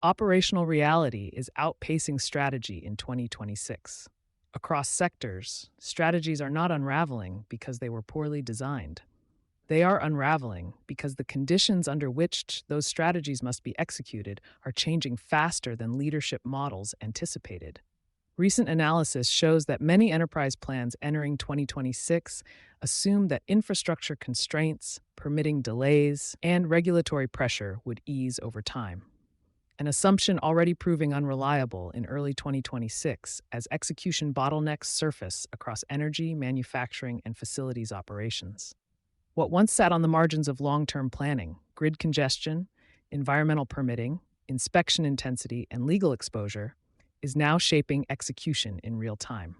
Operational reality is outpacing strategy in 2026. Across sectors, strategies are not unraveling because they were poorly designed. They are unraveling because the conditions under which those strategies must be executed are changing faster than leadership models anticipated. Recent analysis shows that many enterprise plans entering 2026 assume that infrastructure constraints, permitting delays, and regulatory pressure would ease over time. An assumption already proving unreliable in early 2026 as execution bottlenecks surface across energy, manufacturing, and facilities operations. What once sat on the margins of long-term planning, grid congestion, environmental permitting, inspection intensity, and legal exposure, is now shaping execution in real time.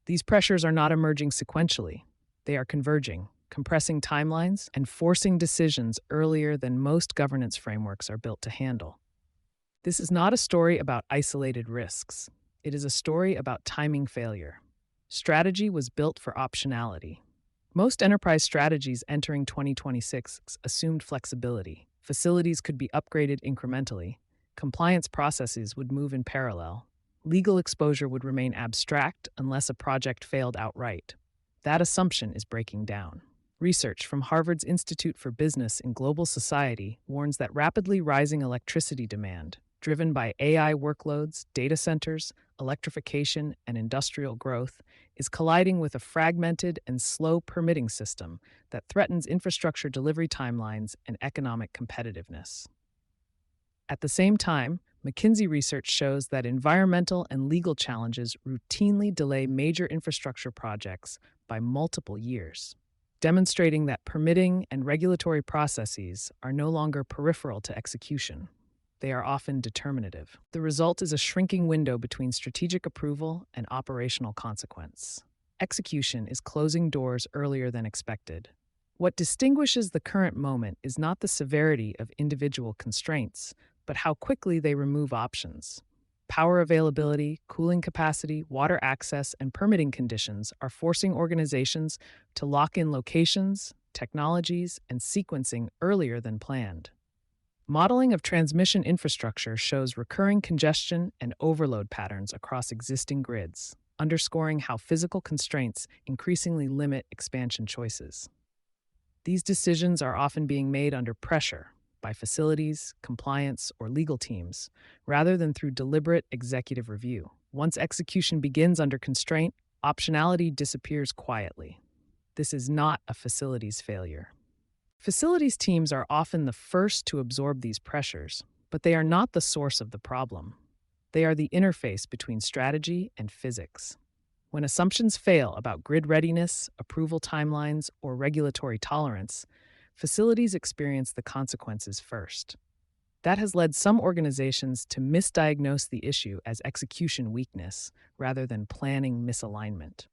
These pressures are not emerging sequentially. They are converging, compressing timelines, and forcing decisions earlier than most governance frameworks are built to handle. This is not a story about isolated risks. It is a story about timing failure. Strategy was built for optionality. Most enterprise strategies entering 2026 assumed flexibility. Facilities could be upgraded incrementally. Compliance processes would move in parallel. Legal exposure would remain abstract unless a project failed outright. That assumption is breaking down. Research from Harvard's Institute for Business in Global Society warns that rapidly rising electricity demand, driven by AI workloads, data centers, electrification, and industrial growth, is colliding with a fragmented and slow permitting system that threatens infrastructure delivery timelines and economic competitiveness. At the same time, McKinsey research shows that environmental and legal challenges routinely delay major infrastructure projects by multiple years, demonstrating that permitting and regulatory processes are no longer peripheral to execution. They are often determinative. The result is a shrinking window between strategic approval and operational consequence. Execution is closing doors earlier than expected. What distinguishes the current moment is not the severity of individual constraints, but how quickly they remove options. Power availability, cooling capacity, water access, and permitting conditions are forcing organizations to lock in locations, technologies, and sequencing earlier than planned. Modeling of transmission infrastructure shows recurring congestion and overload patterns across existing grids, underscoring how physical constraints increasingly limit expansion choices. These decisions are often being made under pressure by facilities, compliance, or legal teams, rather than through deliberate executive review. Once execution begins under constraint, optionality disappears quietly. This is not a facilities failure. Facilities teams are often the first to absorb these pressures, but they are not the source of the problem. They are the interface between strategy and physics. When assumptions fail about grid readiness, approval timelines, or regulatory tolerance, facilities experience the consequences first. That has led some organizations to misdiagnose the issue as execution weakness rather than planning misalignment.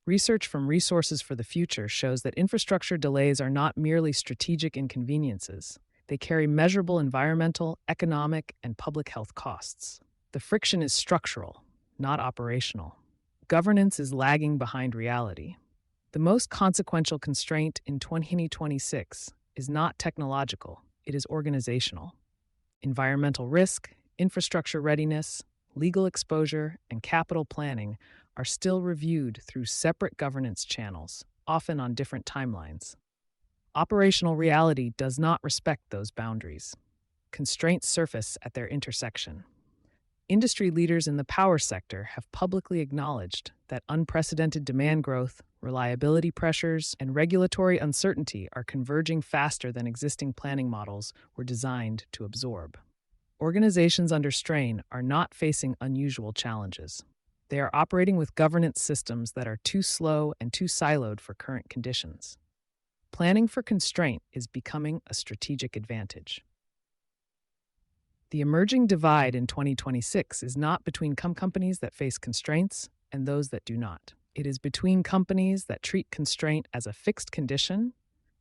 Research from Resources for the Future shows that infrastructure delays are not merely strategic inconveniences. They carry measurable environmental, economic, and public health costs. The friction is structural, not operational. Governance is lagging behind reality. The most consequential constraint in 2026 is not technological, it is organizational. Environmental risk, infrastructure readiness, legal exposure, and capital planning are still reviewed through separate governance channels, often on different timelines. Operational reality does not respect those boundaries. Constraints surface at their intersection. Industry leaders in the power sector have publicly acknowledged that unprecedented demand growth, reliability pressures, and regulatory uncertainty are converging faster than existing planning models were designed to absorb. Organizations under strain are not facing unusual challenges. They are operating with governance systems that are too slow and too siloed for current conditions. Planning for constraint is becoming a strategic advantage. The emerging divide in 2026 is not between companies that face constraints and those that do not. It is between companies that treat constraint as a fixed condition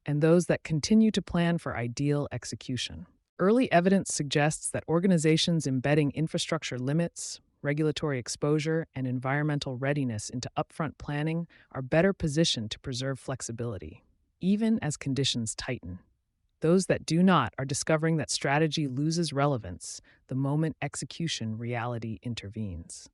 and those that continue to plan for ideal execution. Early evidence suggests that organizations embedding infrastructure limits, regulatory exposure, and environmental readiness into upfront planning are better positioned to preserve flexibility, even as conditions tighten. Those that do not are discovering that strategy loses relevance the moment execution reality intervenes.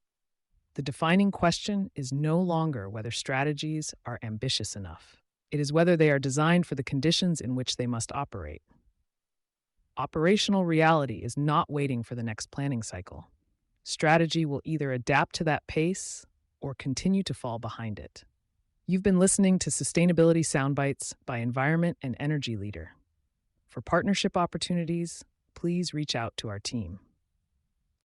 The defining question is no longer whether strategies are ambitious enough. It is whether they are designed for the conditions in which they must operate. Operational reality is not waiting for the next planning cycle. Strategy will either adapt to that pace or continue to fall behind it. You've been listening to Sustainability Soundbites by Environment and Energy Leader. For partnership opportunities, please reach out to our team.